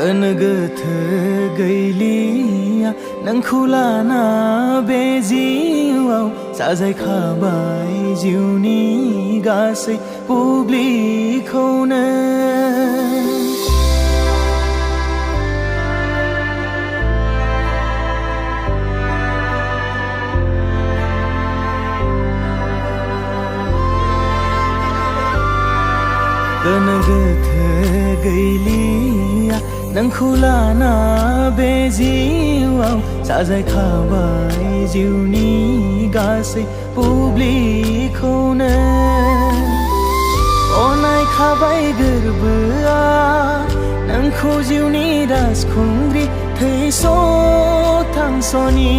गोनो गोथो गैलिया नोंखौ लाना बे जिउआव साजायखाबाय जिउनि गासै बुब्लिखौनो गोनो गोथो गैलिया नोंखौ लाना बे जिउआव साजायखाबाय जिउनि गासै बुब्लिखौनो अनायखाबाय गोरबोआ नोंखौ जिउनि राजखुंग्रि थै स' थांस'नि